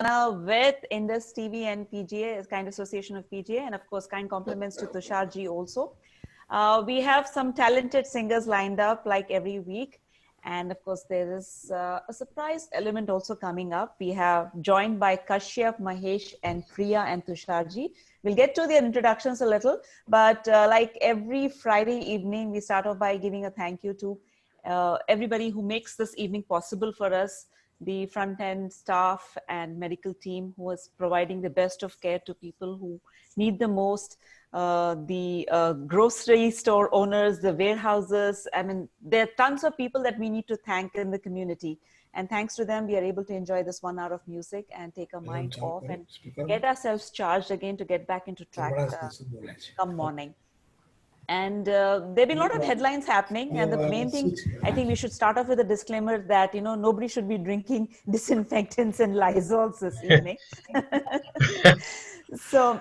with Indus TV and PGA, kind association of PGA, and of course, kind compliments to Tushar ji also. We have some talented singers lined up like every week. And of course, there is a surprise element also coming up. We have joined by Kashyap, Mahesh, and Priya and Tusharji. We'll get to their introductions a little, but like every Friday evening, we start off by giving a thank you to everybody who makes this evening possible for us, the front end staff and medical team who is providing the best of care to people who need the most. The grocery store owners, the warehouses. I mean, there are tons of people that we need to thank in the community. And thanks to them, we are able to enjoy this 1 hour of music and take our mind off and get ourselves charged again to get back into track come morning. And there have been a lot of headlines happening. And the main thing, I think we should start off with a disclaimer that, you know, nobody should be drinking disinfectants and Lysols this evening. So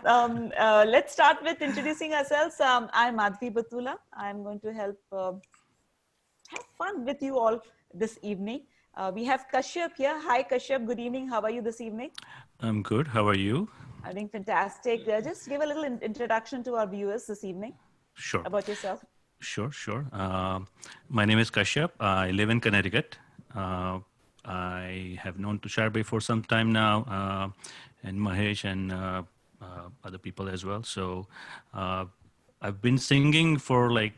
let's start with introducing ourselves. I'm Madhvi Batula. I'm going to help have fun with you all this evening. We have Kashyap here. Hi, Kashyap. Good evening. How are you this evening? I'm good. How are you? I'm doing fantastic. Just give a little introduction to our viewers this evening. Sure. About yourself. Sure. My name is Kashyap. I live in Connecticut. I have known Tushar Bhai for some time now, and Mahesh and other people as well. So I've been singing for like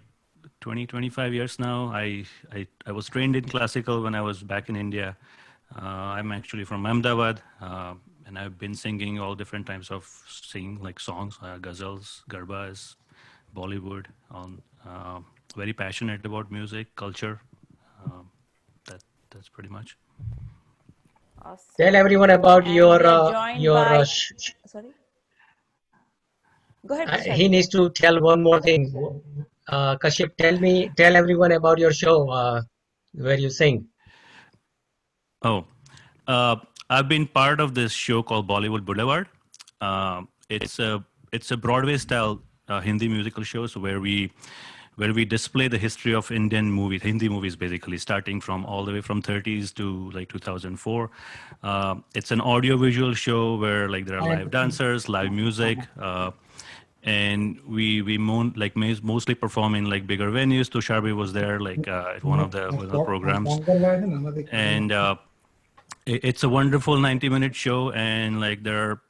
25 years now. I was trained in classical when I was back in India. I'm actually from Ahmedabad, and I've been singing all different types of like songs, ghazals, garbas, Bollywood. Very passionate about music, culture. That's pretty much. Awesome. Tell everyone about and your sorry. Go ahead. He needs to tell one more thing. Kashyap, tell everyone about your show where you sing. Oh, I've been part of this show called Bollywood Boulevard. It's a Broadway style Hindi musical show, so where we display the history of Indian movies, Hindi movies, basically starting from all the way from 30s to like 2004. It's an audio-visual show where like there are live dancers, live music, and we mostly perform in like bigger venues. Tushar Bhai was there like at one of the programs, and it's a wonderful 90-minute show, and like there are.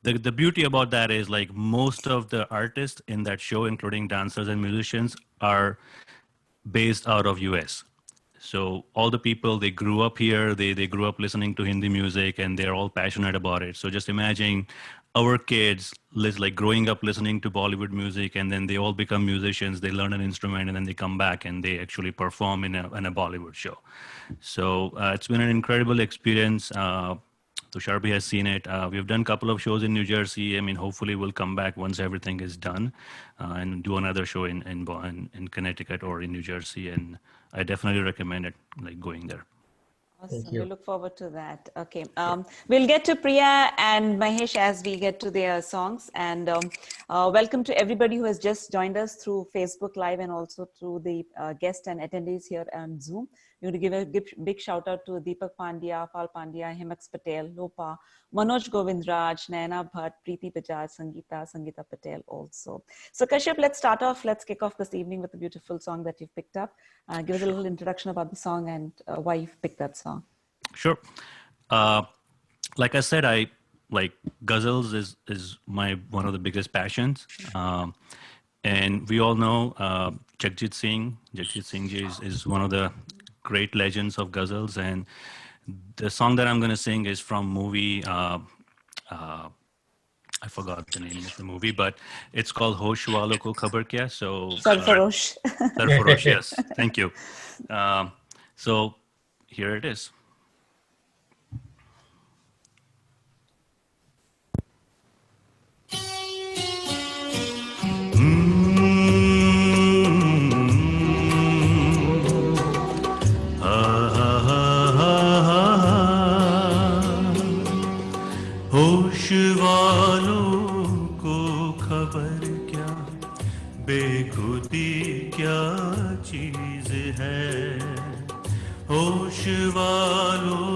The beauty about that is like most of the artists in that show, including dancers and musicians, are based out of US. So all the people, they grew up here, they grew up listening to Hindi music, and they're all passionate about it. So just imagine our kids like growing up listening to Bollywood music, and then they all become musicians, they learn an instrument, and then they come back and they actually perform in a Bollywood show. So it's been an incredible experience. Tushar Bhai has seen it. We've done a couple of shows in New Jersey. I mean, hopefully we'll come back once everything is done and do another show in Connecticut or in New Jersey. And I definitely recommend it, like going there. Awesome. We look forward to that. Okay. We'll get to Priya and Mahesh as we get to their songs. And welcome to everybody who has just joined us through Facebook Live and also through the guests and attendees here on Zoom. We want to give a big shout out to Deepak Pandya, Pal Pandya, Himax Patel, Lopa, Manoj Govindraj, Naina Bhatt, Preeti Bajaj, Sangeeta Patel also. So Kashyap, let's start off. Let's kick off this evening with a beautiful song that you've picked up. Give us a little introduction about the song and why you've picked that song. Sure. Like I said, I like ghazals is one of the biggest passions. And we all know Jagjit Singh ji is one of the great legends of ghazals, and the song that I'm going to sing is from movie I forgot the name of the movie, but it's called Hosh Walo Ko Khabar Kya. So Sarfarosh. Sarfarosh, yes, thank you. So here it is. होश वालों को खबर क्या, बेखुदी क्या चीज है। होश वालों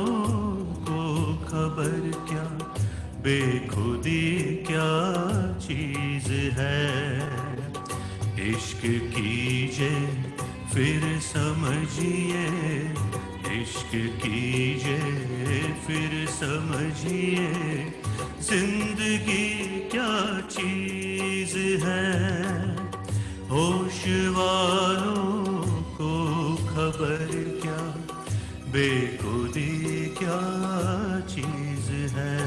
को खबर क्या, बेखुदी क्या चीज है, इश्क कीजिए फिर समझिए, इश्क कीजिए फिर समझिए, जिंदगी क्या चीज है, होश वालों को खबर क्या, बेखुदी क्या चीज है।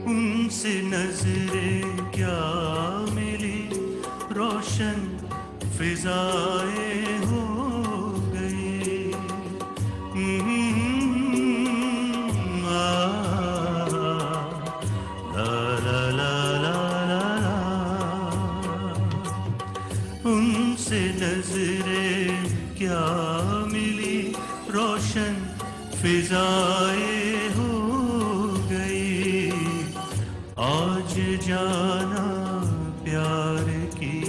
उनसे नजरें क्या मिली, रोशन फिजाएं हो गई। आ, ला ला ला ला ला, उनसे नजरें क्या मिली, रोशन फिजाएं हो गई। आज जाना प्यार की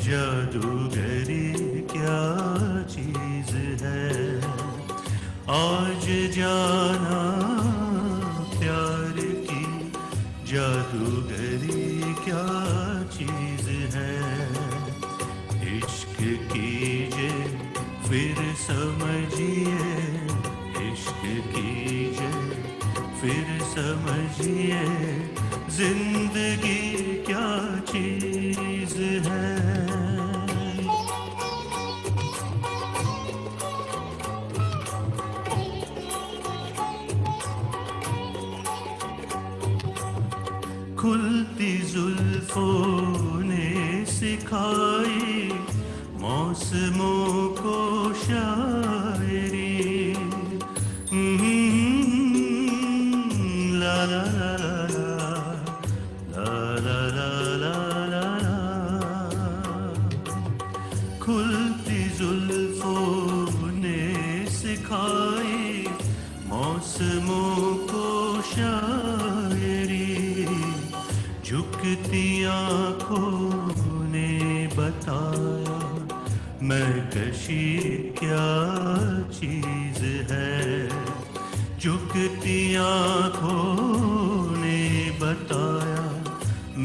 जादूगरी क्या चीज है, आज जाना प्यार की जादूगरी क्या चीज है, इश्क कीजिए फिर समझिए, इश्क कीजिए फिर समझिए, जिंदगी क्या चीज है। खुलती जुल्फों ने सिखाई मौसमों को शायरी, ला ला ला ला ला ला ला ला, खुलती जुल्फों ने सिखाई मौसमों को शायरी, झुकती आँखों ने बताया मैं कशी क्या चीज है, झुकती आँखों ने बताया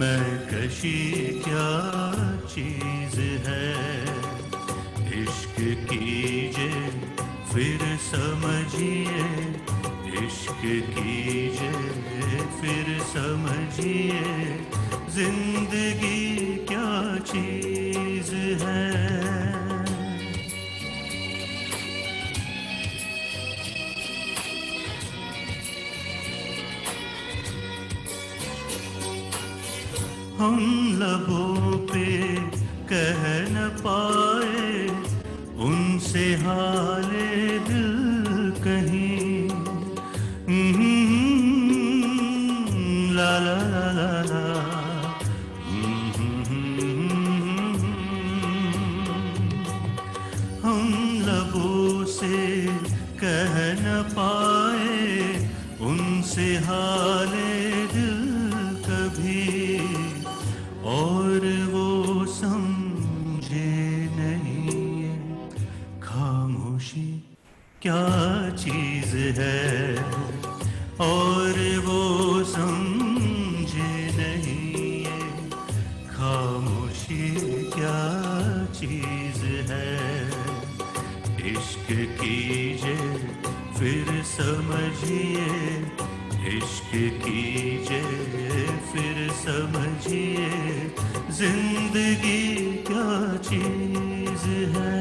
मैं कशी क्या चीज है, इश्क कीजिए फिर समझिए, इश्क कीजिए फिर समझिए, जिंदगी क्या चीज है। हम लबों पे कह न पाए उनसे हाले दिल कहीं, ला ला ला ला ला, हम लबों से कह न पाए उनसे हाले दिल कभी, और वो समझे नहीं ये खामोशी क्या चीज है, और वो समझे नहीं ये खामोशी क्या चीज है, इश्क कीजिए फिर समझिए, इश्क कीजिए फिर समझिए, जिंदगी क्या चीज है।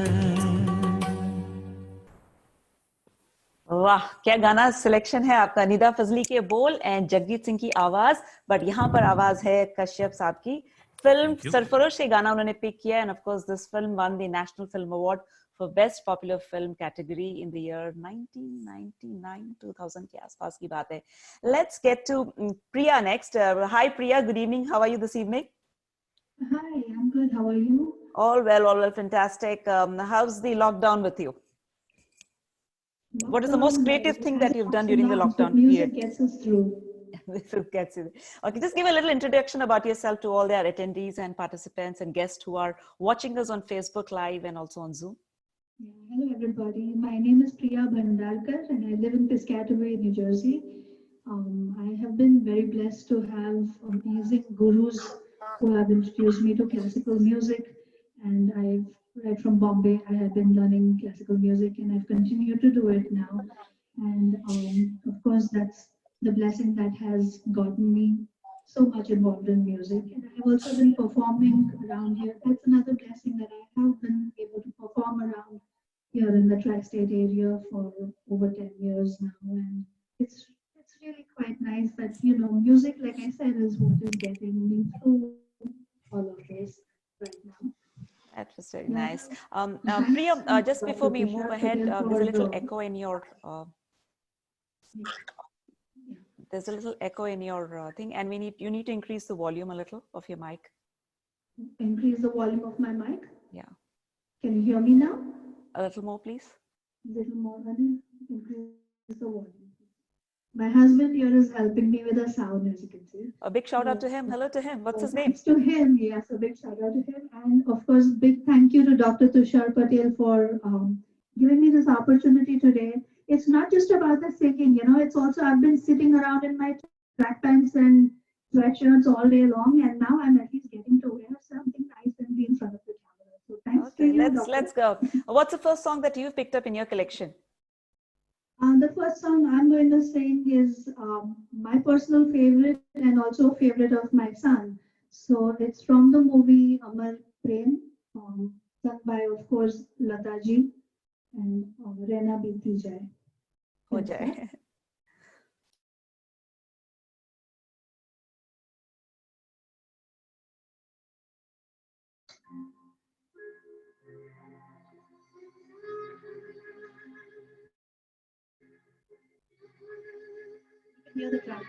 वाह, क्या गाना सिलेक्शन है आपका। निदा फजली के बोल एंड जगजीत सिंह की आवाज, बट यहाँ पर आवाज है कश्यप साहब की। फिल्म सरफरोश से गाना उन्होंने पिक किया, and of course this film won the national film award for best popular film category in the year 1999, 2000 के आसपास की बात है। Let's get to Priya next. Hi Priya, good evening, how are you this evening? Hi, I'm good. How are you? All well, fantastic. How's the lockdown with you? What is the most Lockdown, creative it thing has that you've ups done and during the downs, but lockdown music period? gets us through. This will get you. Okay, just give a little introduction about yourself to all their attendees and participants and guests who are watching us on Facebook Live and also on Zoom. Yeah, hello, everybody. My name is Priya Bhandarkar, and I live in Piscataway, New Jersey. I have been very blessed to have amazing gurus who have introduced me to classical music. And right from Bombay, I have been learning classical music, and I've continued to do it now. And of course, that's the blessing that has gotten me so much involved in music. And I have also been performing around here. That's another blessing that I have been able to perform around here in the tri-state area for over 10 years now. And it's really quite nice that, music, like I said, is what is getting me through all of this right now. That was very Yeah. nice. Thanks Priya, to just before Dr. we move Tushar ahead, Patel there's a for little echo in your thing, and you need to increase the volume a little of your mic. increase the volume of my mic. Yeah, Can you hear me now? a little more, please. Little more, increase the volume. My husband here is helping me with the sound, as you can see. A big shout out to him. Hello to him. What's his name? Thanks to him, yes, a big shout out to him. And of course, big thank you to Dr. Tushar Patel for giving me this opportunity today. It's not just about the singing, it's also, I've been sitting around in my track pants and sweatshirts all day long, and now I'm at least getting to wear something nice and be in front of the camera. So thanks to Okay, you, let's go. What's the first song that you've picked up in your collection? The first song I'm going to sing is my personal favorite and also a favorite of my son. So it's from the movie Amar Prem, sung by, of course, Lataji and Rena Biti Jai. Ho Jai. Hear the track.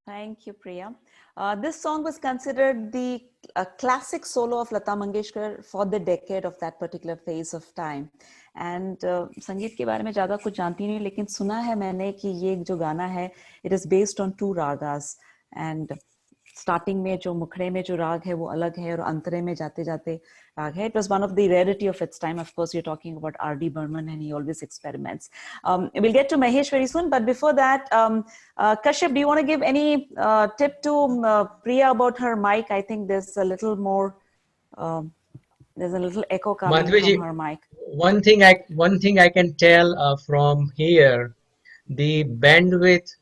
Thank you, Priya. This song was considered the classic solo of Lata Mangeshkar for the decade of that particular phase of time. And संगीत के बारे में ज़्यादा कुछ जानती नहीं, लेकिन सुना है मैंने कि ये जो गाना है, it is based on 2 ragas. And starting में जो मुखड़े में जो राग है वो अलग है और अंतरे में जाते जाते राग है. It was one of the rarity of its time. Of course, you're talking about R.D. Burman, and he always experiments. We'll get to Mahesh very soon, but before that, Kashyap, do you want to give any tip to Priya about her mic? I think there's a little more, there's a little echo coming Madhvi from her mic. One thing I can tell from here, the bandwidth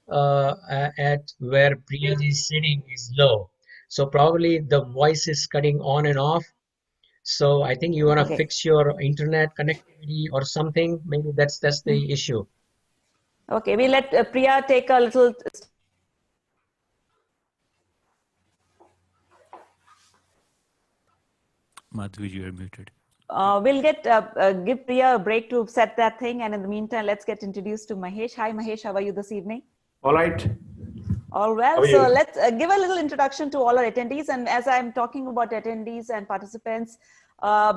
at where Priya is sitting is low, so probably the voice is cutting on and off. So I think you want to Okay. fix your internet connectivity or something. Maybe that's the issue. Okay, we'll let Priya take a little. Madhvi, you are muted. We'll give Priya a break to set that thing, and in the meantime, let's get introduced to Mahesh. Hi, Mahesh. How are you this evening? All right. All well. How are So you? let's give a little introduction to all our attendees. And as I'm talking about attendees and participants,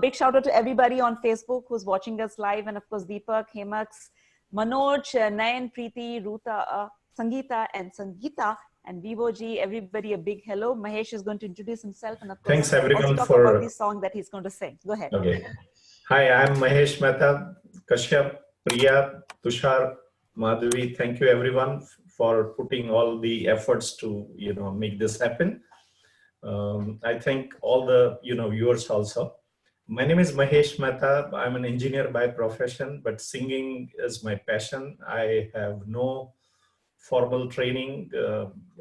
big shout out to everybody on Facebook who's watching us live, and of course Deepak, Hemax, Manoj, Nayan, Preeti, Ruta, Sangeeta, and Sangeeta. And Vivo Ji, everybody a big hello. Mahesh is going to introduce himself and of course Thanks everyone also talk for. about the song that he's going to sing. Go ahead. Okay. Hi, I'm Mahesh Mehta, Kashyap, Priya, Tushar, Madhvi. Thank you everyone for putting all the efforts to make this happen. I thank all the viewers also. My name is Mahesh Mehta. I'm an engineer by profession, but singing is my passion. I have no formal training.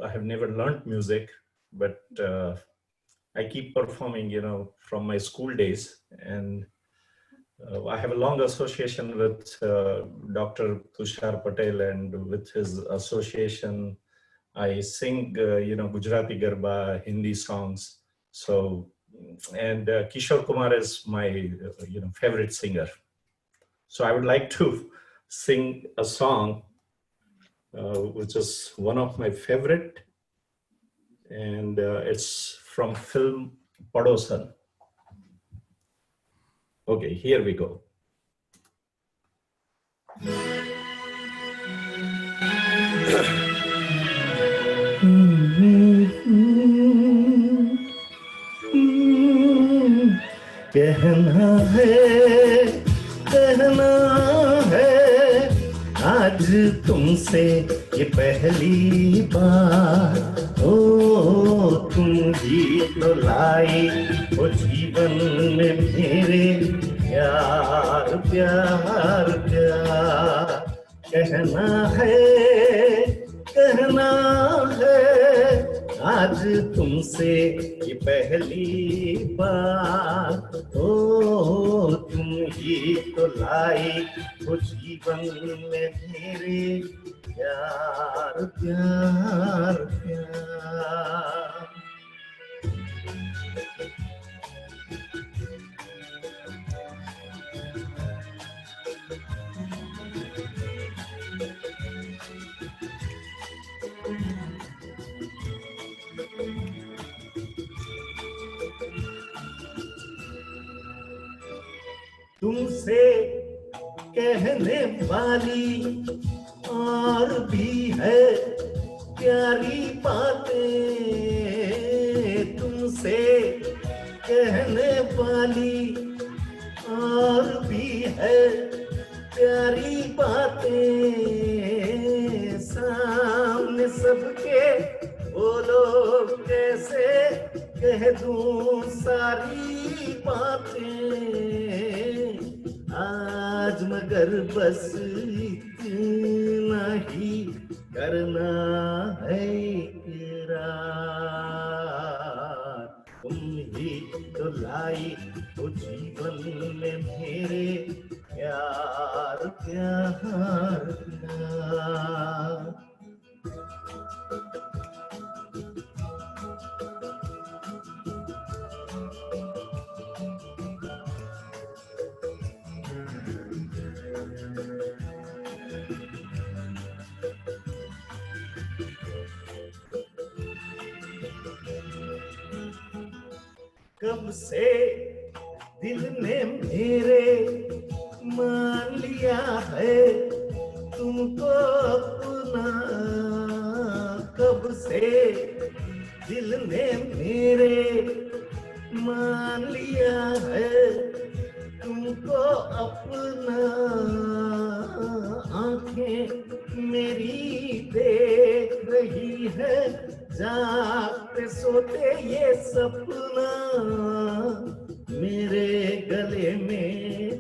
I have never learned music, but I keep performing, from my school days. And I have a long association with Dr. Tushar Patel, and with his association, I sing, Gujarati Garba, Hindi songs. So, and Kishore Kumar is my, favorite singer. So I would like to sing a song which is one of my favorite, and it's from film Padosan. Okay, here we go. कहना है आज तुमसे ये पहली बार, ओ तुम ही तो लाई वो जीवन में मेरे प्यार प्यार प्यार। कहना है आज तुमसे ये पहली बार, ओ तुम ही तो लाई हो जीवन में मेरे, प्यार प्यार प्यार। तुमसे कहने वाली और भी है प्यारी बातें, तुमसे कहने वाली और भी है प्यारी बातें, सामने सबके बोलो कैसे कह दूं सारी बातें, आज मगर बस इतना ही करना है इकरार, तुम ही तो लाई हो जीवन में मेरे, प्यार प्यार प्यार। कब से दिल ने मेरे मान लिया है तुमको अपना, कब से दिल ने मेरे मान लिया है तुमको अपना, आंखें मेरी देख रही है जागते सोते ये सपना, मेरे गले में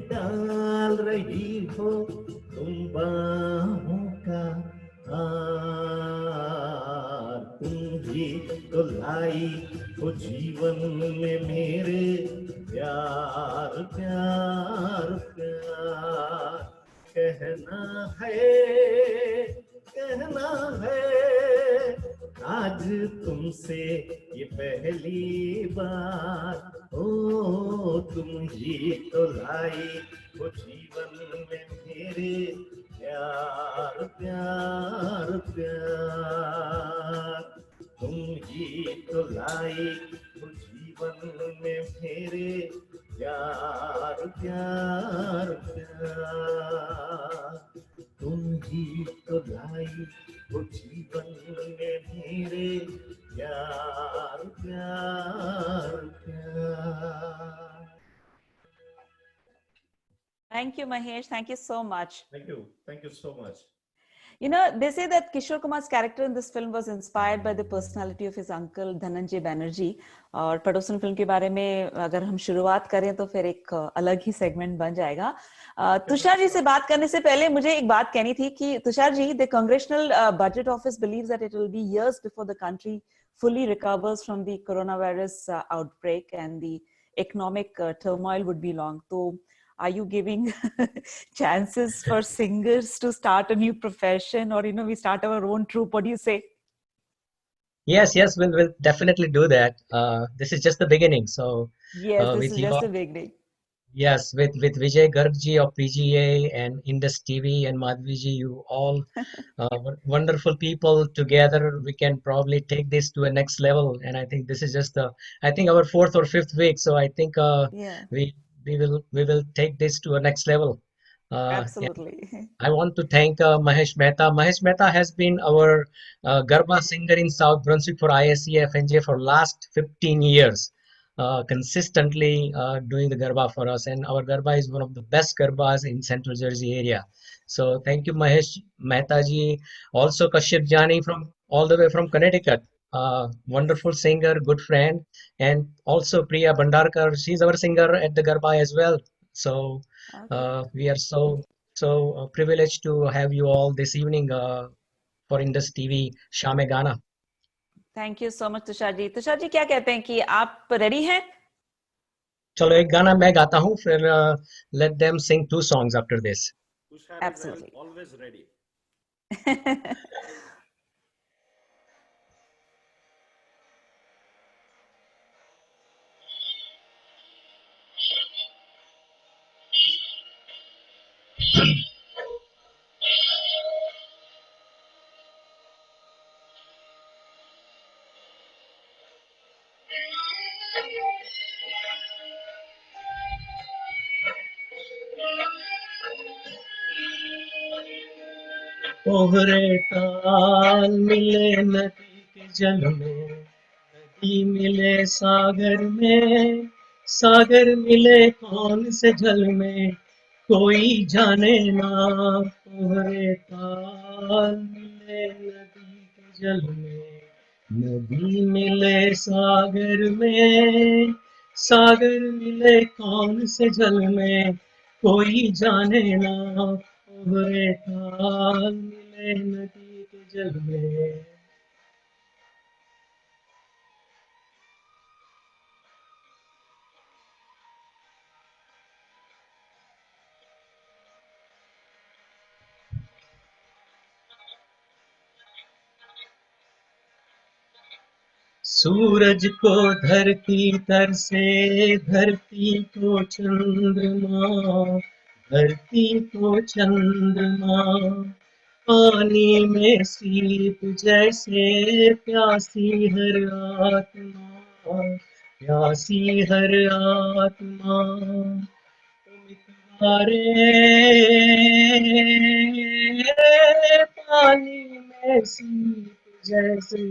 डाल रही हो तुम बाहों का हार, तुम ही तो लाई हो जीवन में मेरे, प्यार प्यार प्यार। कहना है आज तुमसे ये पहली बार, ओ तुम ही तो लाई हो जीवन में मेरे, प्यार प्यार प्यार, तुम ही तो लाई हो जीवन में मेरे, प्यार प्यार प्यार, तुम ही तो लाई हो जीवन में मेरे, प्यार प्यार प्यार। Thank you, Mahesh. Thank you so much. Thank you so much. You know, they say that Kishore Kumar's character in this film was inspired by the personality of his uncle Dhananjay Banerjee. और पड़ोसन film के बारे में अगर हम शुरुआत करें तो फिर एक अलग ही सेगमेंट बन जाएगा। तुषार जी से बात करने से पहले मुझे एक बात कहनी थी कि Tushar ji, the Congressional Budget Office believes that it will be years before the country fully recovers from the coronavirus outbreak and the economic turmoil would be long. So are you giving chances for singers to start a new profession, or we start our own troupe? What do you say? Yes, we'll definitely do that. This is just the beginning. So Yes, this with is you, just the beginning. yes, with Vijay Gargji of PGA and Indus TV and Madhviji, you all wonderful people together. We can probably take this to a next level. And I think this is just I think our 4th or 5th week. So I think Yeah, we will take this to a next level. And absolutely. I want to thank Mahesh Mehta. Mahesh Mehta has been our Garba singer in South Brunswick for ISC FNJ for last 15 years, consistently doing the Garba for us. And our Garba is one of the best Garbas in Central Jersey area. So thank you, Mahesh Mehta ji. Also Kashyap Jani from all the way from Connecticut. Wonderful singer, good friend. And also Priya Bhandarkar. She's our singer at the Garba as well. So we are so privileged to have you all this evening for Indus TV Shame Gana. Thank you so much Tushar ji. Tushar ji क्या कहते हैं कि आप ready हैं? चलो एक गाना मैं गाता हूँ, फिर let them sing 2 songs after this. Tushar is Absolutely. always ready. ओहरे ताल मिले नदी के जल में, नदी मिले सागर में, सागर मिले कौन से जल में, कोई जाने ना। ओहरे ताल मिले नदी के जल में, नदी मिले सागर में, सागर मिले कौन से जल में, कोई जाने ना। ओहरे ताल मिले नदी के जल में। सूरज को धरती तर से, धरती को चंद्रमा, धरती को चंद्रमा, पानी में सीप जैसे प्यासी हर आत्मा, प्यासी हर आत्मा। मितवारे पानी में सीप जैसे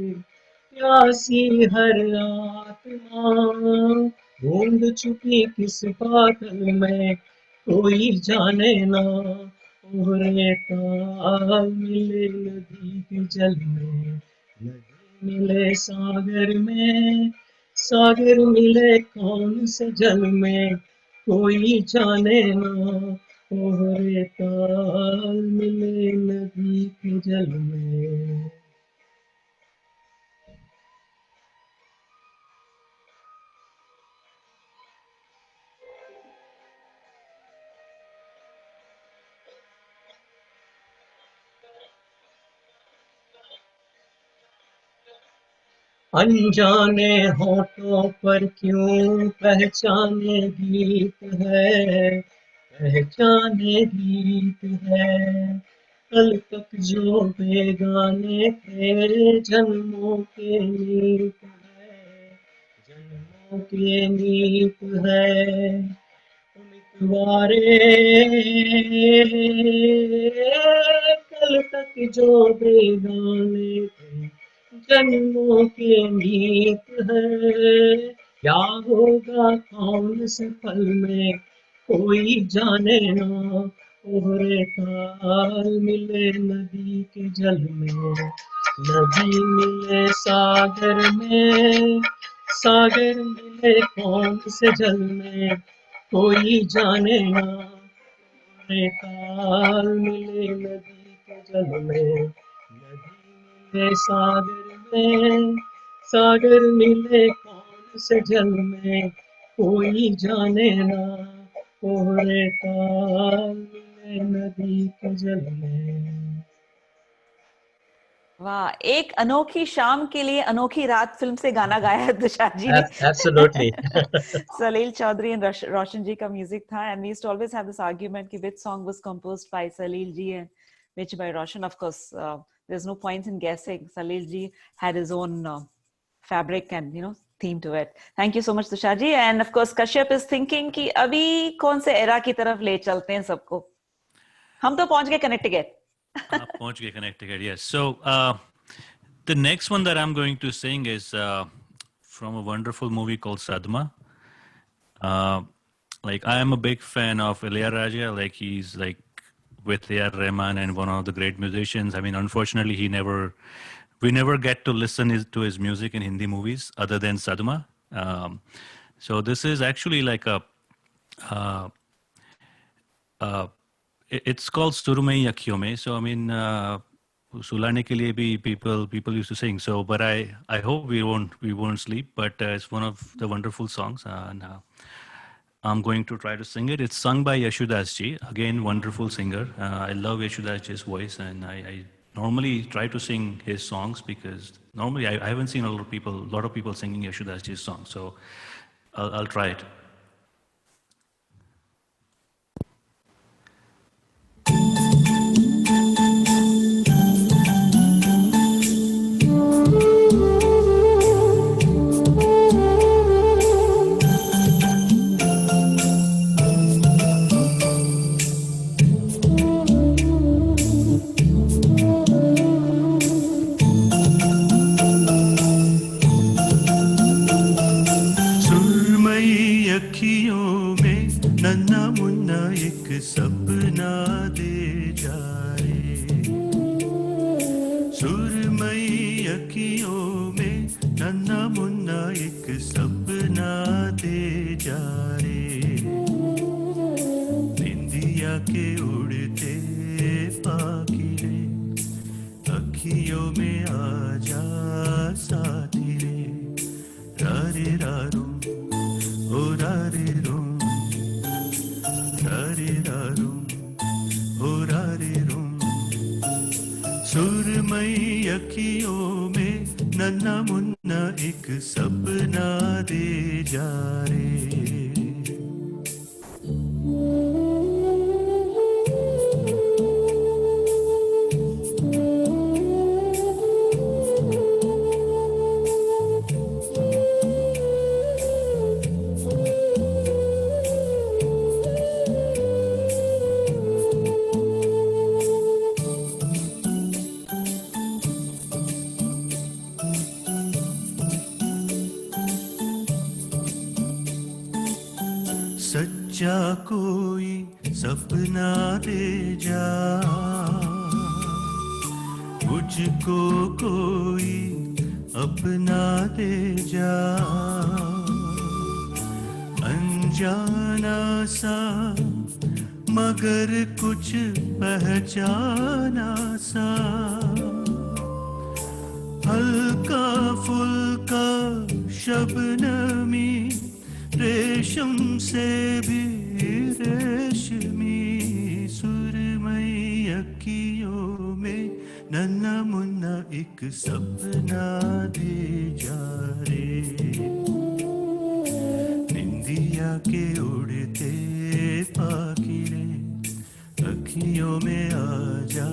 प्यासी हर आत्मा, बूंद छुपी किस बादल में, कोई जाने ना। ओहरे ताल मिले नदी के जल में, नदी मिले सागर में, सागर मिले कौन से जल में, कोई जाने ना। ओहरे ताल मिले नदी के जल में। अनजाने होठों पर क्यों पहचाने गीत है, पहचाने गीत है। कल तक जो बेगाने थे, जन्मों के नीत है, जन्मों के नीत है। मितवारे कल तक जो बेगाने थे, जन्मों के मीत है। क्या होगा कौन से पल में, कोई जाने ना। ओहरे ताल मिले नदी के जल में, नदी मिले सागर में, सागर मिले कौन से जल में, कोई जाने ना। ओहरे ताल मिले नदी के जल में, नदी मिले सागर में, सागर मिले कौन से जल में, कोई जाने ना। ओहरे ताल मिले नदी के जल में। वाह, एक अनोखी शाम के लिए अनोखी रात फिल्म से गाना गाया है तुषार जी ने। Absolutely. सलील चौधरी एंड रोशन जी का म्यूजिक था, and we used to always have this argument कि which song was composed by Salil ji and which by Roshan. Of course, there's no points in guessing. Salil ji had his own fabric and theme to it. Thank you so much Tushar ji, and of course Kashyap is thinking कि अभी कौन से era की तरफ ले चलते हैं सबको। हम तो पहुंच गए कनेक्टिकट। पहुंच गए Connecticut, yes. So the next one that I'm going to sing is from a wonderful movie called Sadma. Like I am a big fan of Ilayaraja. Like he's like with A.R. Rahman and one of the great musicians. I mean, unfortunately, we never get to listen to his music in Hindi movies other than Sadma. So this is actually like uh, it's called Surumai Akhiyon Mein. So I mean, सुलाने के लिए भी people used to sing. So, but I hope we won't sleep. But it's one of the wonderful songs, and I'm going to try to sing it. It's sung by Yashodas ji, again wonderful singer. I love Yashodas ji's voice, and I normally try to sing his songs because normally I haven't seen a lot of people singing Yashodas ji's songs. So I'll try it. अखियों में नन्ना मुन्ना एक सपना दे जा रे, सुरमई अखियों में नन्ना मुन्ना एक सपना दे जा रे, निंदिया के उड़ते पाखिरे अखियों में आ जा साथी रे, रारे रारू ओ रारे रूम, रारे रारूम, ओ रारे रूम, सुरमई अखियों में नन्ना मुन्ना एक सपना दे जा रे। सच्चा कोई सपना दे जा, मुझको कोई अपना दे जा, अनजाना सा मगर कुछ पहचाना सा, हल्का फुल्का शबनमी रेशम से भी रेशमी, सुरमई अखियों में नन्ना मुन्ना एक सपना दे जा रे, निंदिया के उड़ते पाखिरे अखियों में आ जा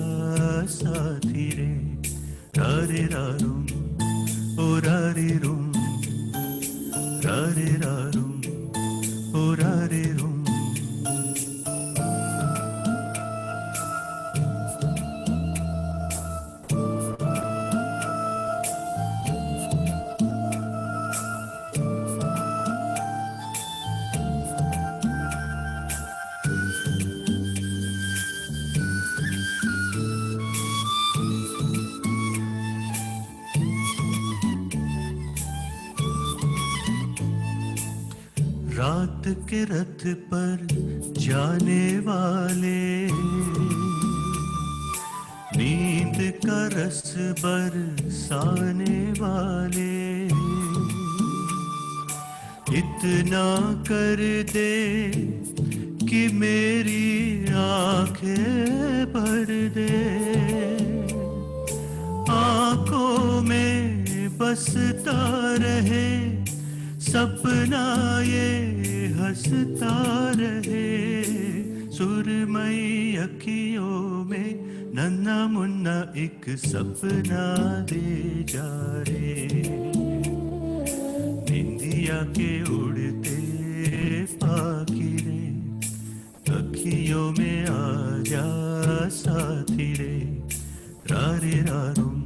साथी रे, रारे रारूम ओ रारे रूम, रारे रारूम ओ रारे रूम। रात के रथ पर जाने वाले, नींद का रस बरसाने वाले, इतना कर दे कि मेरी आंखें भर दे, आंखों में बसता रहे सपना ये हंसता रहे, सुरमई अखियों में नन्ना मुन्ना एक सपना दे जा रे, निंदिया के उड़ते पाखिरे अखियों में आ जा साथी रे, रारे रारूम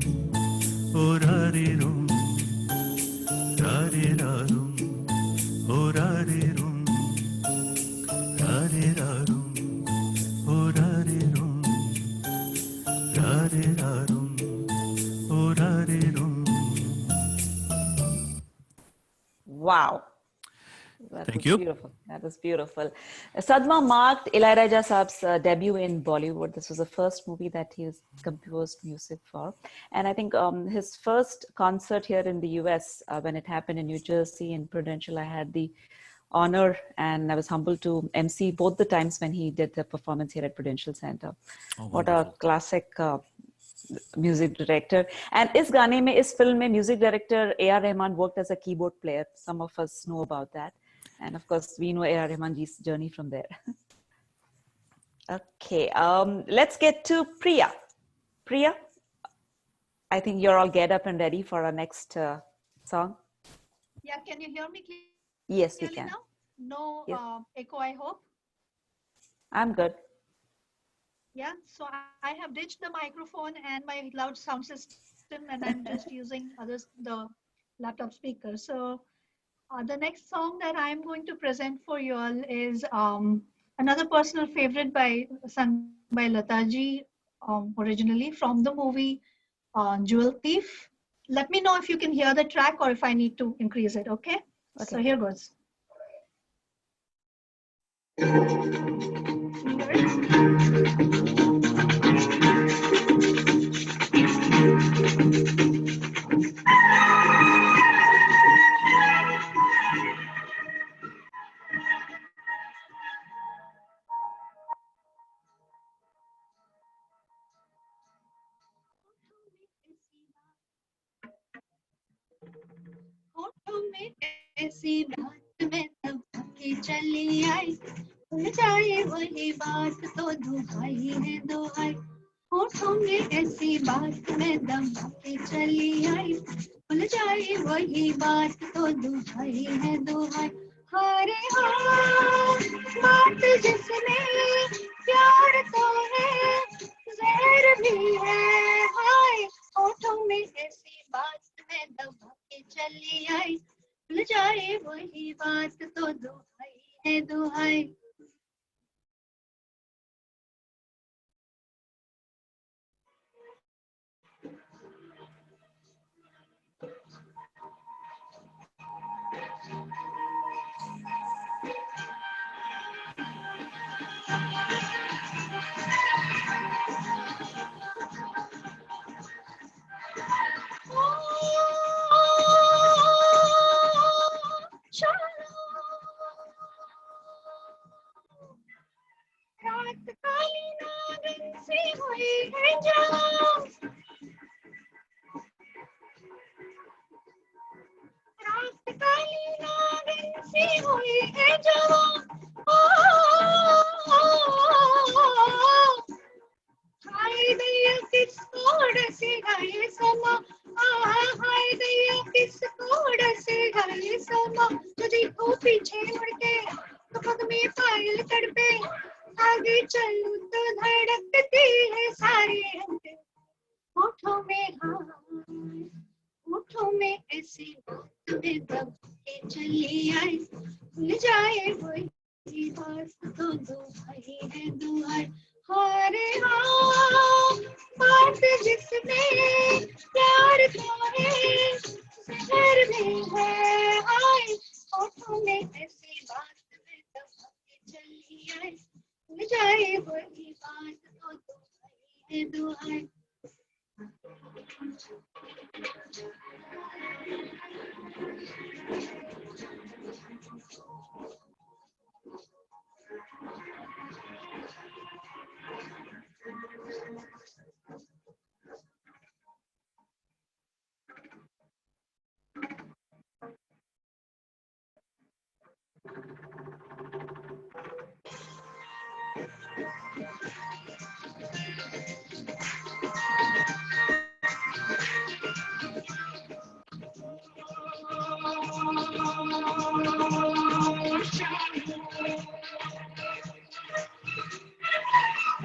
ओ रारे रूम, रारे रारूम ओ रारे रूम, रारे रारूम ओ रारे रूम, रारे रारूम ओ रारे रूम। Wow. That Thank was you. beautiful. That was beautiful. Sadma marked Ilaiyaraaja Saab's debut in Bollywood. This was the first movie that he has composed music for. And I think his first concert here in the US, when it happened in New Jersey in Prudential, I had the honor and I was humbled to MC both the times when he did the performance here at Prudential Center. Oh, What a wonderful. classic music director and इस गाने में इस film में music director A.R. Rahman worked as a keyboard player. Some of us know about that, and of course we know A.R. Rahman's journey from there. Okay, let's get to Priya. Priya, I think you're all geared up and ready for our next song. Yeah, can you hear me clearly? Yes, we can. Now? No Yes. Echo, I hope. I'm good. Yeah, so I have ditched the microphone and my loud sound system, and I'm just using the laptop speaker. So the next song that I'm going to present for you all is another personal favorite sung by Lataji, originally from the movie Jewel Thief. Let me know if you can hear the track or if I need to increase it, okay? So here goes. होठों में ऐसी बात मैं तब की चली आई भूल जाए वही बात तो दुहाई है दुहाई होठों में ऐसी बात मैं दम के चली आई भूल जाए वही बात तो दुहाई है दुहाई हारे हाँ बात जिसमें प्यार तो है जहर भी है हाय होठों में ऐसी बात मैं दबा के चली आई भूल जाए वही बात तो दुहाई है दुहाई रात काली नागिन सी हुई है जवां रात काली नागिन सी हुई है जवां हाय दैया किसको डसेगा ये समा हाय दैया किसको डसेगा ये समा जो देखो पीछे मुड़ के तो पग में पायल तड़पे आगे चलूं तो धड़कती है सारी होठों में होठों में ऐसी बात में दब के चली आई भूल जाए वही बात तो दुहाई है दुहाई हारे हाँ बात जिसमें प्यार तो है जहर भी है हाय होठों में ऐसी बात में दब के चली आई भूल जाए वही बात तो दुहाई है दुहाई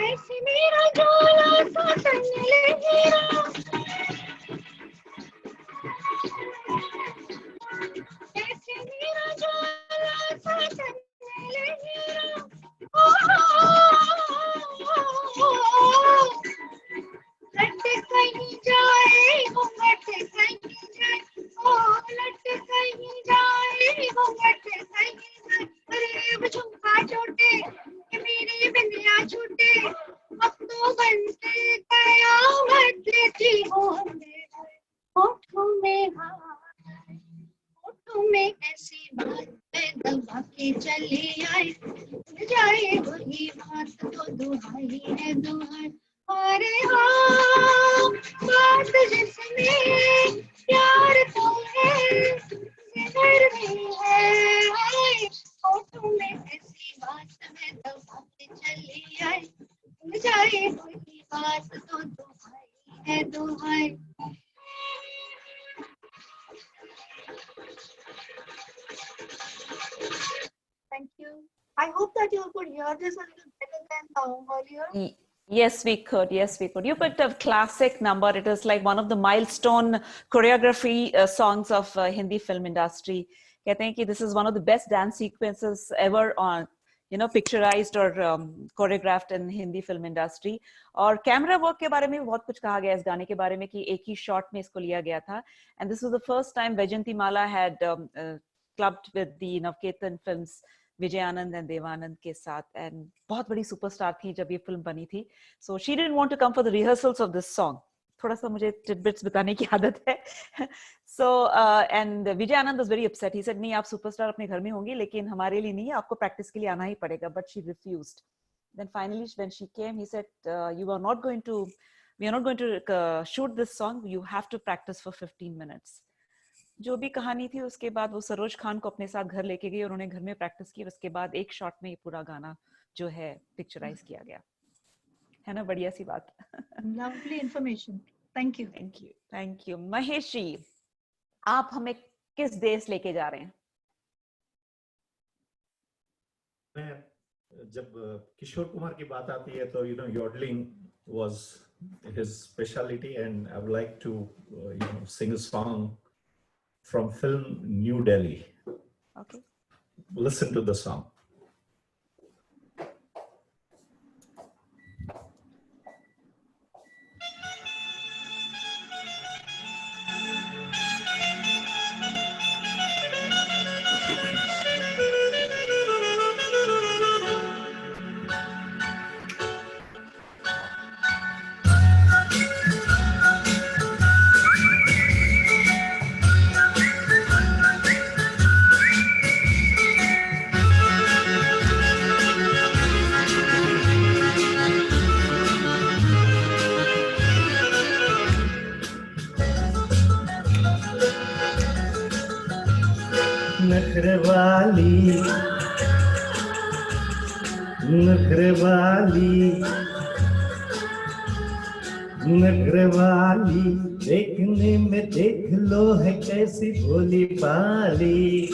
ऐसे मेरा झोला सा तन ले हीरा ऐसे मेरा झोला सा तन ले हीरा लट कहीं जाए घूंघट कहीं जाए लट कहीं जाए घूंघट कहीं बिंदिया छूटे अब तो बनते कयामत लेती हो होठों में हाथ होठों में ऐसी बात मैं दबा के चली आई जाए वही बात तो दुहाई है दुहाई अरे हाँ बात जिसमें प्यार तो है जिगर भी है होठों में ऐसी बात मैं दबा के चली आई जाए वही बात तो दुहाई है दुहाई Thank you. I hope that you could hear this a little better than earlier. Yes, we could. Yes, we could. You picked a classic number. It is like one of the milestone choreography songs of Hindi film industry. I think this is one of the best dance sequences ever on, picturized or choreographed in Hindi film industry. और camera work के बारे में भी बहुत कुछ कहा गया इस गाने के बारे में कि एक ही शॉट में इसको लिया गया था. And this was the first time Vaijayantimala had clubbed with the Navketan films. Vijay Anand and Dev Anand के साथ एंड बहुत बड़ी सुपरस्टार थी जब ये फिल्म बनी थी so she didn't want to come for the rehearsals of this song थोड़ा सा मुझे टिडबिट्स बताने की आदत है so and Vijay Anand was very upset he said नहीं आप सुपरस्टार अपने घर में होंगी लेकिन हमारे लिए नहीं आपको प्रैक्टिस के लिए आना ही पड़ेगा but she refused then finally when she came he said you are not going to we are not going to shoot this song you have to practise for 15 minutes जो भी कहानी थी उसके बाद वो सरोज खान को अपने साथ घर लेके गई और उन्होंने घर में प्रैक्टिस की उसके बाद एक शॉट में ये पूरा गाना जो है पिक्चराइज किया गया है ना बढ़िया सी बात Lovely information. Thank you. Thank you Mahesh ji आप हमें किस देश लेके जा रहे हैं मैं जब किशोर कुमार की बात आती है तो yodelling was his speciality and I would like to sing a song from film New Delhi. Okay. Listen to the song. नखरवाली देखने में देख लो है कैसी भोली भाली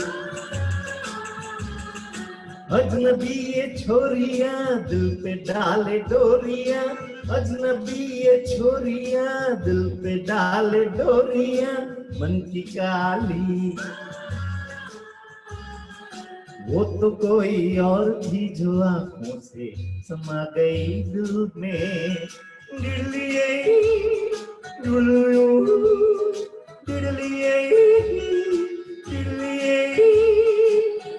अजनबी ये छोरियां दिल पे डाले डोरियां अजनबी ये छोरियां दिल पे डाले डोरियां मन की काली वो तो कोई और थी जो आंखों से समा गई दिल में डिडलिए डिडलियो डिडलिए डिडलिए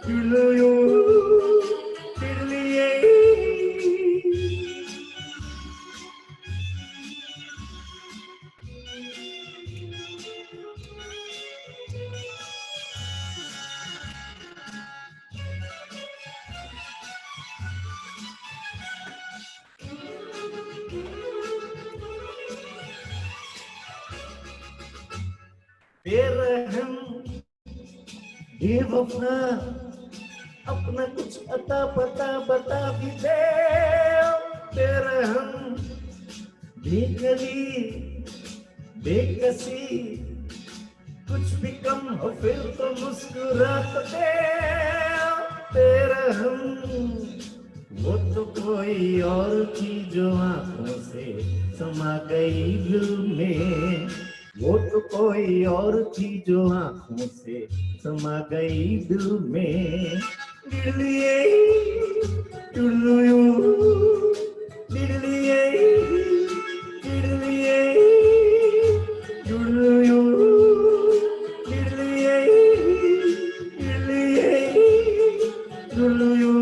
डिडलियो डिडलिए बेरहम बेवफा अपना कुछ अता पता बता भी दे बेरहम बेकली बेकसी कुछ भी कम हो फिर तो मुस्कुरा तो दे बेरहम वो तो कोई और थी जो आंखों से समा गई दिल में वो तो कोई और थी जो आंखों से समा गई दिल में डिडलिए डिडलियो डिडलिए डिडलिए डिडलियो डिडलिए डिडलिए डिडलियो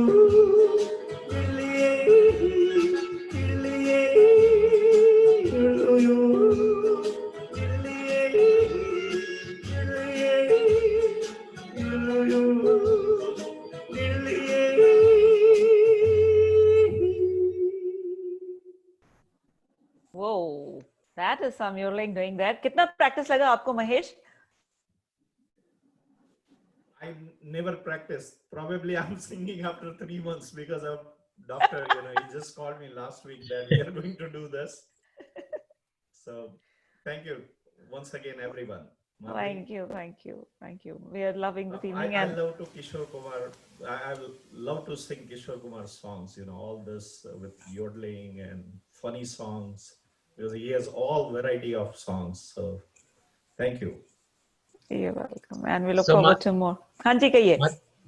डिडलिए That is some you're doing that. कितना practice लगा आपको Mahesh? I never practiced. Probably I'm singing after 3 months because of doctor, he just called me last week that we are going to do this. So thank you once again, everyone. Madhuri. Thank you. We are loving this evening. I love to Kishore Kumar. I love to sing Kishore Kumar songs, all this with yodeling and funny songs, because he has all variety of songs. So thank you. You're welcome. And we look So, forward to more. Hanji kahiye.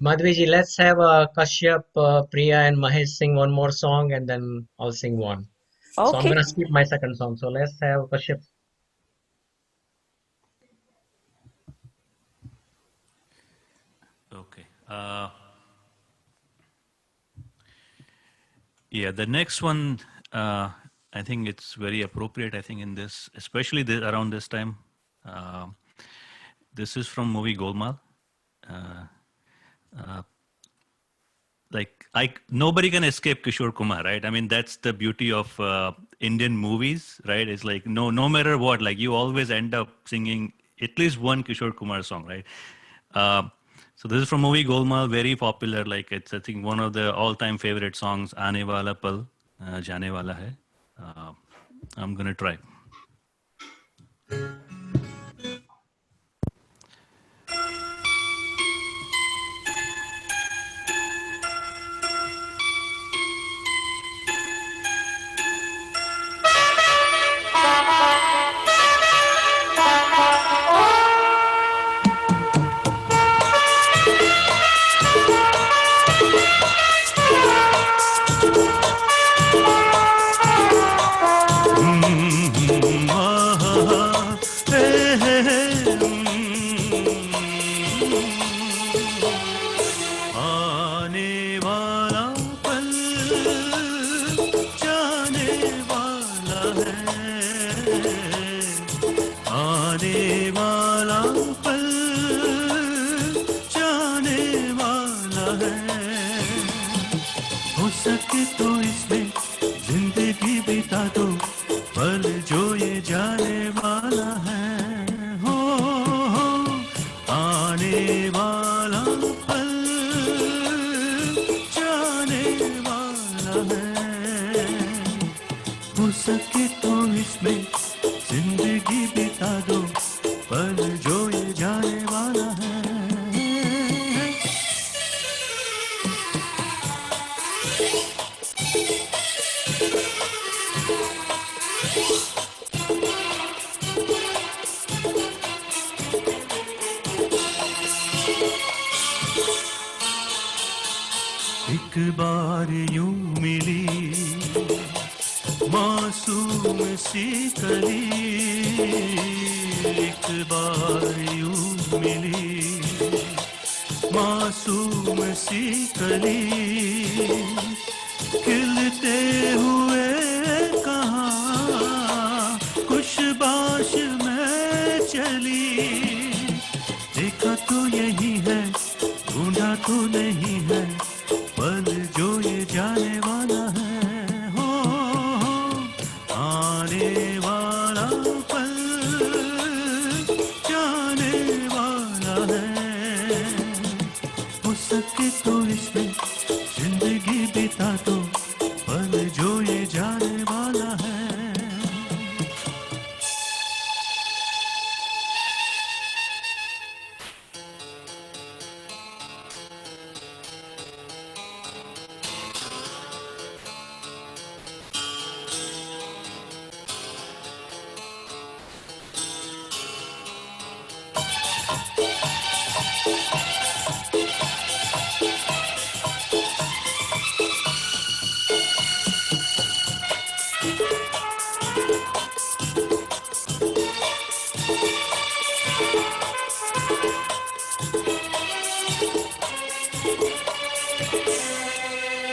Madhvi ji, let's have Kashyap, Priya, and Mahesh sing one more song, and then I'll sing one. So I'm Okay. gonna skip my second song. So let's have Kashyap. Okay. Yeah, the next one, I think it's very appropriate. I think in this, especially around this time. This is from movie Golmaal. Nobody can escape Kishore Kumar, right? I mean, that's the beauty of Indian movies, right? It's like no matter what, like you always end up singing at least one Kishore Kumar song, right? So this is from movie Golmaal, very popular. Like it's, I think, one of the all-time favorite songs. Aane wala pal, jaane wala hai. I'm gonna try. एक बार यूं मिली मासूम सी कली, एक बार यूं मिली मासूम सी कली, खिलते हुए कहाँ खुशबाश में चली, देखा तो यही है ढूंढा तो नहीं है, पल जो ये जाने वाला है, हो आने वाला पल जाने वाला है, हो सके तो इसमें जिंदगी बिता दो, पल जो ये जाने वाला है।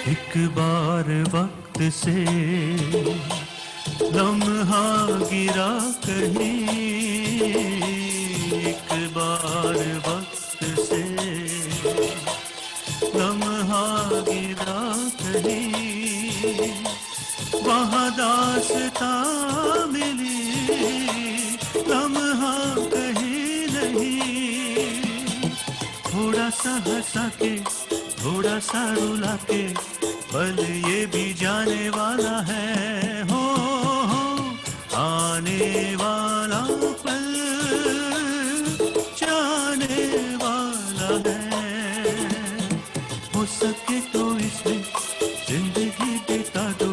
एक बार वक्त से लम्हा गिरा कहीं, एक बार वक्त से लम्हा गिरा कहीं, वहाँ दास्तां मिली लम्हा कहीं नहीं, थोड़ा सा हंसा के थोड़ा सा रुला के, पल ये भी जाने वाला है, हो आने वाला पल जाने वाला है। हो सके तो इसमें जिंदगी बिता दो,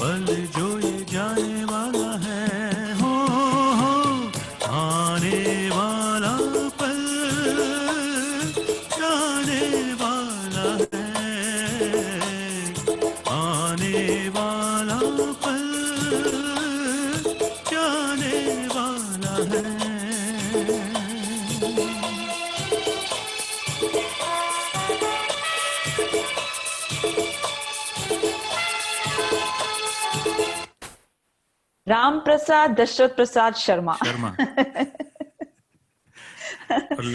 पल जो ये जाने वाला है, हो आने वाला पल जाने वाला है, आने वाला पल जाने वाला है। राम प्रसाद दशरथ प्रसाद शर्मा। शर्मा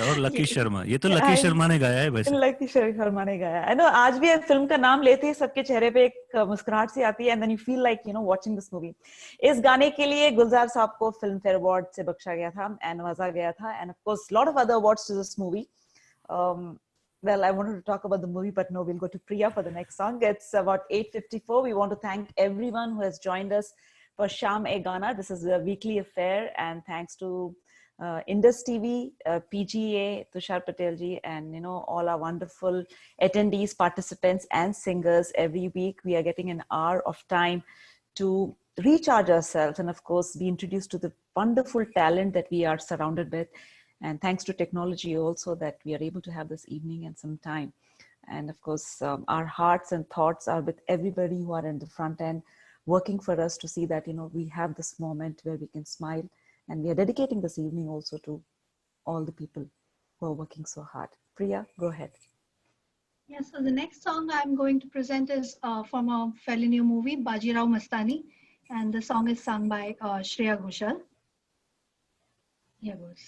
और लकी शर्मा, ये तो लकी शर्मा ने गाया है वैसे। लकी शर्मा ने गाया है। नो आज भी फिल्म का नाम लेते ही सबके चेहरे पे एक मुस्कुराहट सी आती है, and then you feel like watching this movie. इस गाने के लिए गुलजार साहब को फिल्म फेयर अवार्ड से बख्शा गया था एंड नवाजा गया था, and of course lot of other awards to this movie. Well, I wanted to talk about the movie, but no, we'll go to Priya for the next song. It's about 8:54. We want to thank everyone who has joined us for Sham E Gana. This is a weekly affair, and thanks to Indus TV, PGA, Tushar Patel ji, and all our wonderful attendees, participants, and singers. Every week we are getting an hour of time to recharge ourselves, and of course be introduced to the wonderful talent that we are surrounded with. And thanks to technology also that we are able to have this evening and some time. And of course, our hearts and thoughts are with everybody who are in the front end, working for us to see that, we have this moment where we can smile. And we are dedicating this evening also to all the people who are working so hard. Priya, go ahead. Yes, so the next song I'm going to present is from a fairly new movie, Bajirao Mastani. And the song is sung by Shreya Ghoshal. Here goes.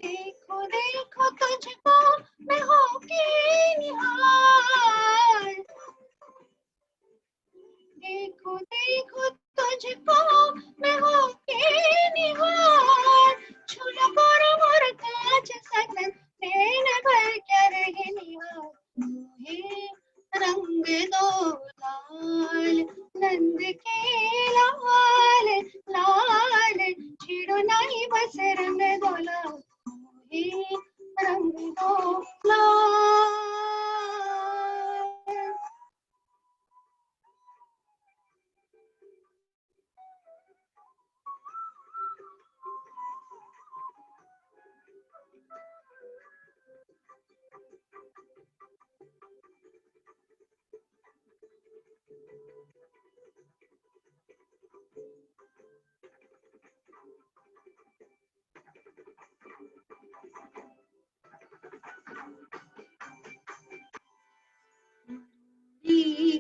देखो देखो तुझको मैं होके निहार, देखो देखो तुझको मैं होके निहार, छुला पर मोर कांच सनन नैन भर कर रहे निहार, मुझे रंग दो लाल नंद के लाल लाल, छेड़ो नहीं बस रंग दो लाल, मुझे रंग दो लाल।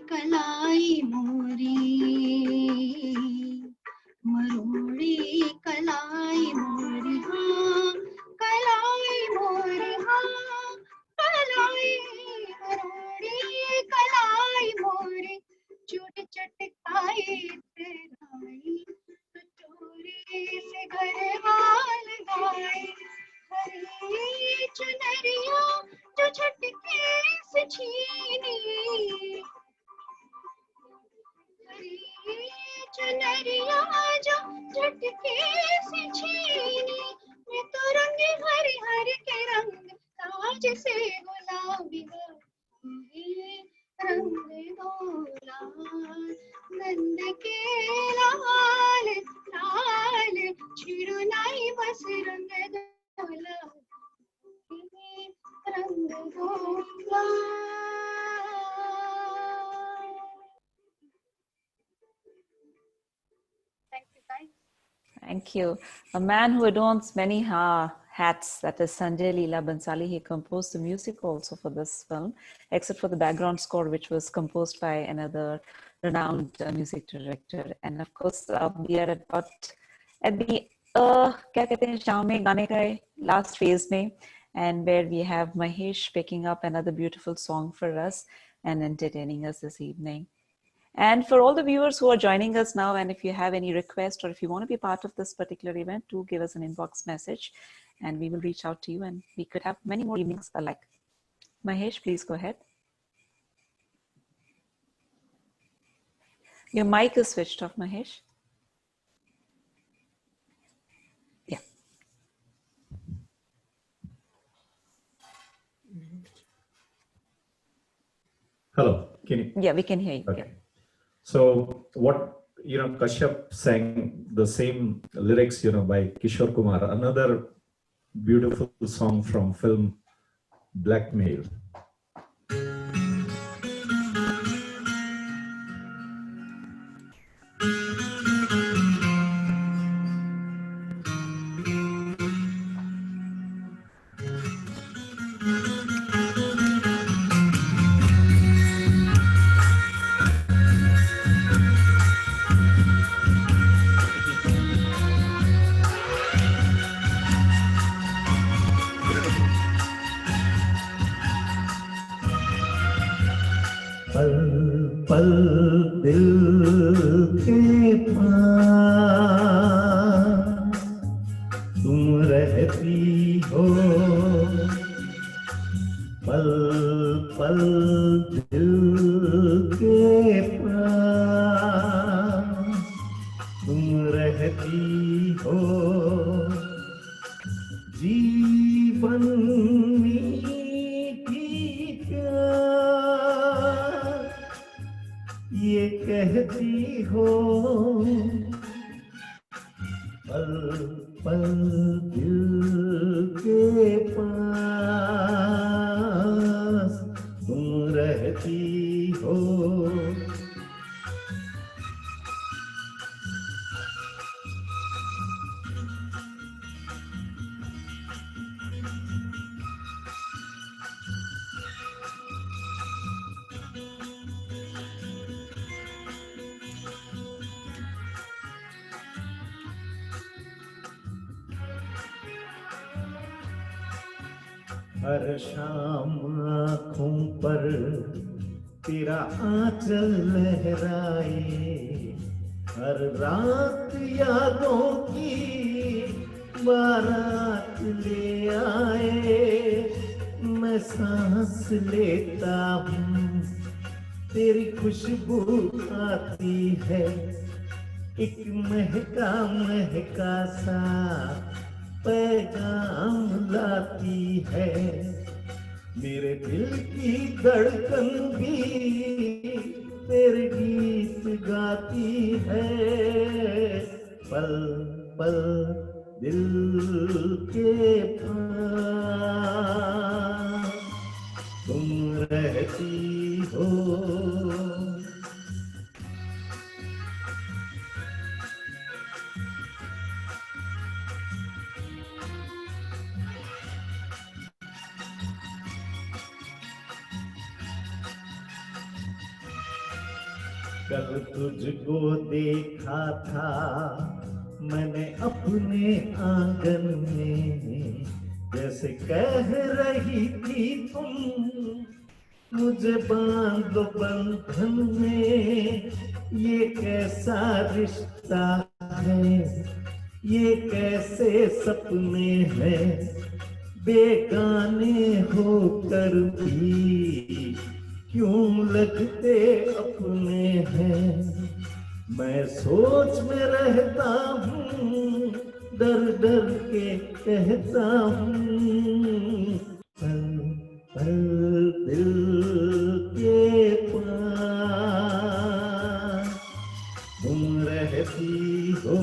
कलाई मोरी मरोड़ी कलाई मोरी हाँ, कलाई मोरी हाँ, कलाई मरोड़ी कलाई मोरी, चूट चटकाई तेराई, चोरी से घर वाल गाई, घर Thank you. A man who adorns many hats, that is Sanjay Leela Bansali. He composed the music also for this film, except for the background score, which was composed by another renowned music director. And of course, we are at the क्या कहते हैं शाम में गाने का last phase में, and where we have Mahesh picking up another beautiful song for us and entertaining us this evening. And for all the viewers who are joining us now, and if you have any request or if you want to be part of this particular event, do give us an inbox message and we will reach out to you and we could have many more evenings alike. Mahesh, please go ahead. Your mic is switched off, Mahesh. Yeah. Hello, can you? Yeah, we can hear you. Okay. Yeah. So what, Kashyap sang the same lyrics, by Kishore Kumar, another beautiful song from film Blackmail. पल पल दिल के पास तुम रहती हो, पल पल दिल के पास तुम रहती हो, जीवन ये कहती हो, पल पल दिल के पास तुम रहती हो। हर शाम आँखों पर तेरा आंचल लहराए, हर रात यादों की बारात ले आए। मैं सांस लेता हूँ तेरी खुशबू आती है, एक महका महका सा पैगाम लाती है। मेरे दिल की धड़कन भी तेरे गीत गाती है, पल पल दिल के पास तुम रहती हो। कब तुझको देखा था मैंने अपने आंगन में, जैसे कह रही थी तुम मुझे बांधो बंधन में। ये कैसा रिश्ता है, ये कैसे सपने हैं, बेगाने होकर भी क्यों लगते अपने हैं। मैं सोच में रहता हूँ, डर डर के कहता हूँ, पल पल दिल के पास तुम रहती हो।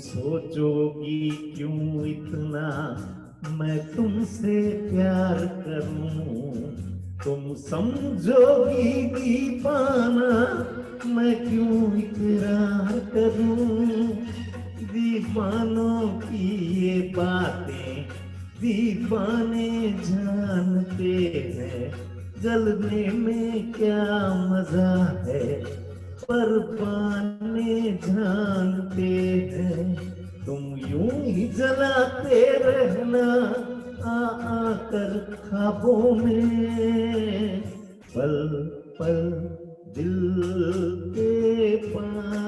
सोचोगी क्यों इतना मैं तुमसे प्यार करूं, तुम समझोगी दीवाना मैं क्यों इकरार करूं। दीवानों की ये बातें दीवाने जानते हैं, जलने में क्या मजा है परवाने जानते हैं। तुम यूं ही जलाते रहना आ आकर ख्वाबों में, पल पल दिल के पास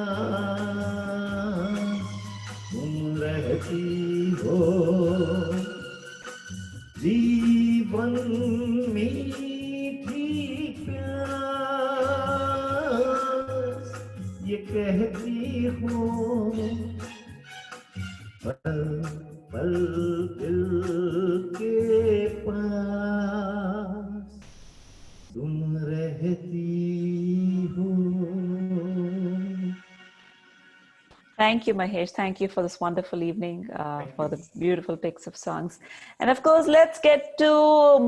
तुम रहती हो। जीवन मीठी प्यास ये कहती हूँ, पल पल दिल के पास तुम रहती हो। Thank you, Mahesh. Thank you for this wonderful evening, for the beautiful picks of songs. And of course, let's get to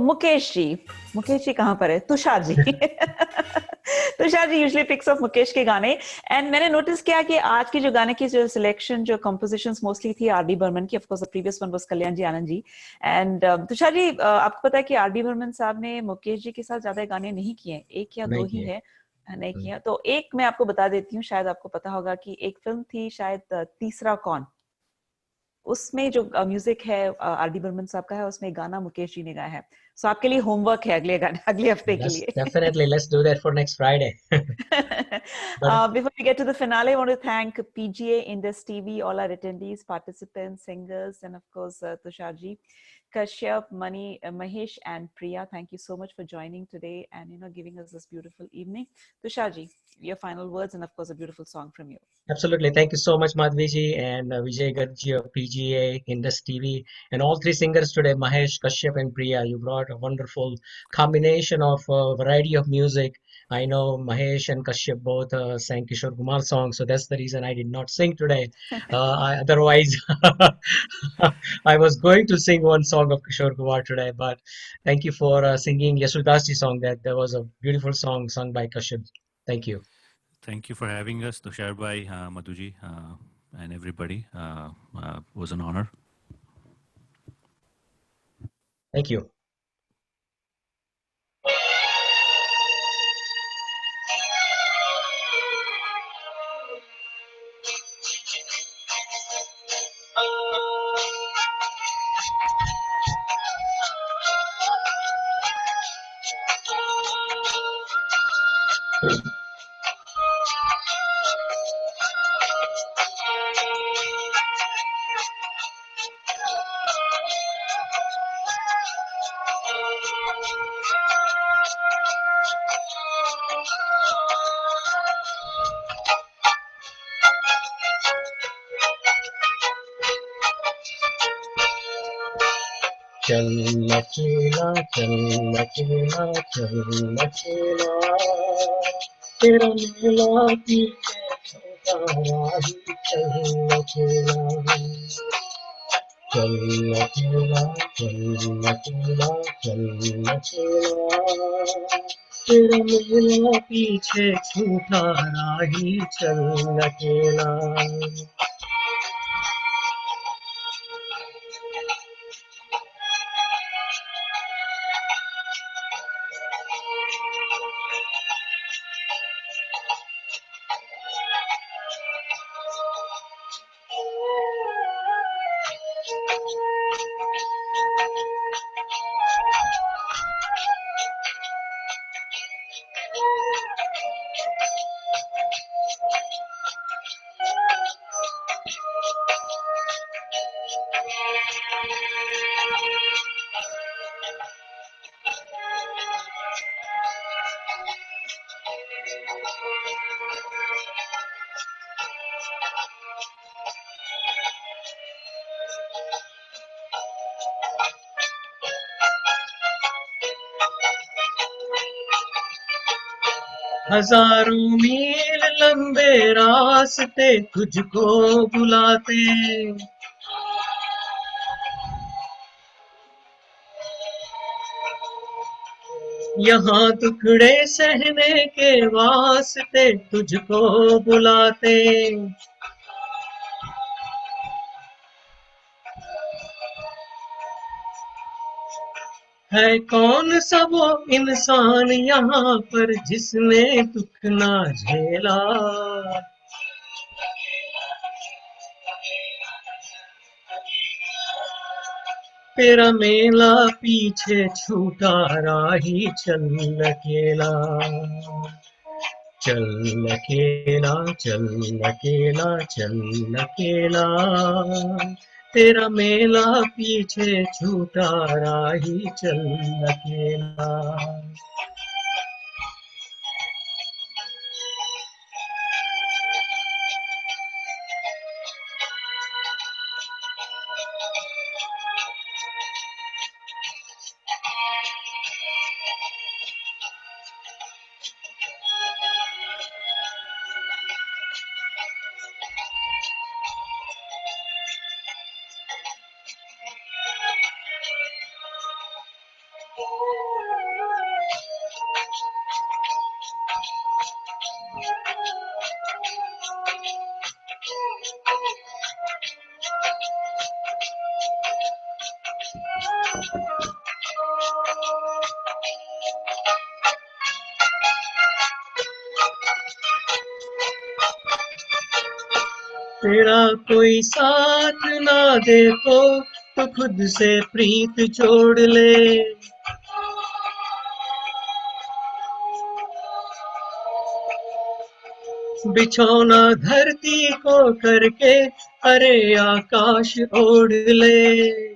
Mukesh ji. Mukesh ji kahan par hai? Tushar ji. Tushar ji usually picks of Mukesh के गाने, and मैंने notice किया कि आज की जो गाने की जो सिलेक्शन जो कंपोजिशंस मोस्टली थी आर.डी. बर्मन की. Of course the previous one was Kalyan ji Anand ji. And Tushar ji, आपको पता है कि आर.डी. बर्मन साहब ने मुकेश जी के साथ ज्यादा गाने नहीं किए, एक या दो ही है नहीं किया. तो एक मैं आपको बता देती हूँ, शायद आपको पता होगा कि एक फिल्म थी शायद तीसरा कौन, उसमें जो म्यूजिक है आर.डी. बर्मन साहब का है, उसमें गाना मुकेश जी ने गाया है. सो आपके लिए होमवर्क है अगले हफ्ते के लिए. Definitely, let's do that for next Friday. Before we get to the finale, I want to thank PGA, Indus TV, all our attendees, participants, singers, and of course Tushar ji, Kashyap, Mani, Mahesh, and Priya. Thank you so much for joining today and giving us this beautiful evening. Tushar ji, your final words, and of course a beautiful song from you. Absolutely. Thank you so much, Madhvi ji and Vijay Garg of PGA, Indus TV, and all three singers today, Mahesh, Kashyap, and Priya. You brought a wonderful combination of a variety of music. I know Mahesh and Kashyap both sang Kishore Kumar songs, so that's the reason I did not sing today. Otherwise, I was going to sing one song of Kishore Kumar today, but thank you for singing Yasudas ji song. That was a beautiful song sung by Kashyap. Thank you. Thank you for having us, Tushar bhai, Madhuji, and everybody. It was an honor. Thank you. चल मचेला चल मचेला चल मचेला तेरा मेला पीछे छोटा राही चल मचेला चल मचेला चल मचेला चल मचेला तेरा मेला पीछे छोटा राही चल मचेला हजारों मील लंबे रास्ते तुझको बुलाते, यहाँ टुकड़े सहने के वास्ते तुझको बुलाते। है कौन सा वो इंसान यहाँ पर जिसने दुख ना झेला, तेरा मेला पीछे छूटा राही चल अकेला, चल अकेला चल अकेला चल अकेला, तेरा मेला पीछे छूटा राही चल अकेला। तेरा कोई साथ ना दे तो खुद से प्रीत जोड़ ले, बिछौना धरती को करके अरे आकाश ओढ़ ले।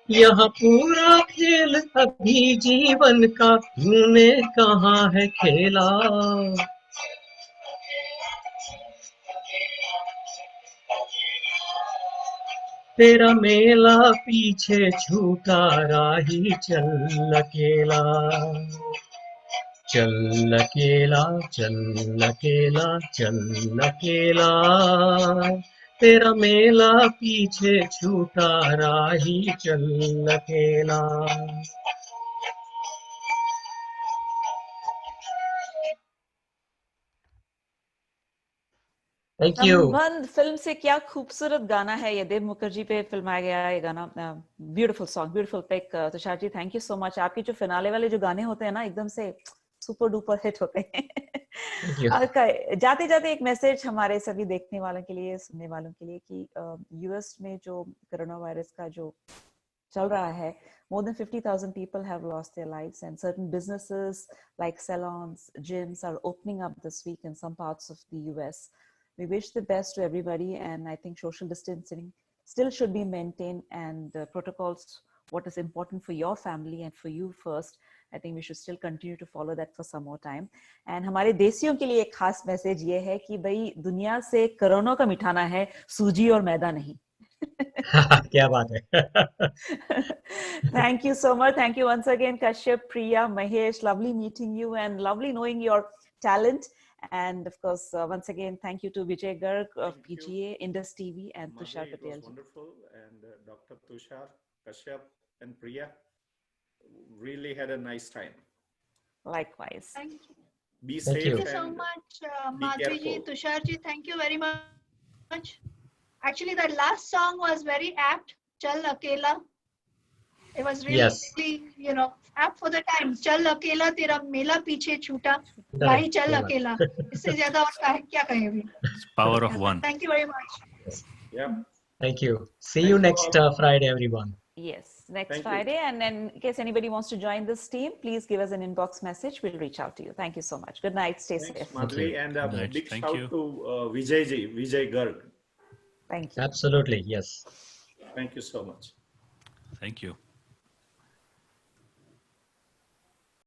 यहाँ पूरा खेल अभी जीवन का तूने कहाँ है खेला, तेरा मेला पीछे छूटा राही चल अकेला, चल अकेला चल अकेला चल अकेला, तेरा मेला पीछे छूटा राही चल अकेला। Thank you. संबंध फिल्म से क्या खूबसूरत गाना है ये, देव मुखर्जी पे फिल्माया गया ये गाना। Beautiful song, beautiful pick Tushar ji, thank you so much. आपके जो फिनाले वाले जो गाने होते हैं ना, एकदम से सुपर डुपर हिट होते हैं। जाते जाते एक मैसेज हमारे सभी देखने वालों के लिए, सुनने वालों के लिए कि यूएस में जो कोरोना वायरस का जो चल रहा है, more than 50,000 people have lost their lives, and certain businesses like salons, gyms are opening up this week in some parts of the US. We wish the best to everybody, and I think social distancing still should be maintained, and protocols, what is important for your family and for you first, I think we should still continue to follow that for some more time. And हमारे देसियों के लिए एक खास message ये है कि भाई दुनिया से कोरोना का मिटाना है, सूजी और मैदा नहीं। क्या बात है। Thank you so much. Thank you once again, Kashyap, Priya, Mahesh. Lovely meeting you and lovely knowing your talent. And of course, once again, thank you to Vijay Garg of PGA, Indus TV, and Tushar Madhuri, Patel. it was wonderful, and Dr. Tushar, Kashyap, and Priya really had a nice time. Likewise. Thank you. Be Thank safe. you. Thank you so and much, be Madhuri ji, careful. Tushar ji. Thank you very much. Actually, that last song was very apt. Chal Akela. It was really, Yes. you know, apt for the time. Chal Akela, tera mela piche chuta. Rahi chal क्या बात। Akela. इससे ज़्यादा और क्या कहें अभी? It's power of one. Thank you very much. Yeah. Thank you. See Thank you you next all. Friday, everyone. Yes, next Thank you. Friday. And then in case anybody wants to join this team, please give us an inbox message. We'll reach out to you. Thank you so much. Good night. Stay Thanks, safe. Madhuri, you. and a Good night. big Thank shout you. to Vijay ji, Vijay Garg. Thank you. Absolutely, yes. Thank you so much. Thank you.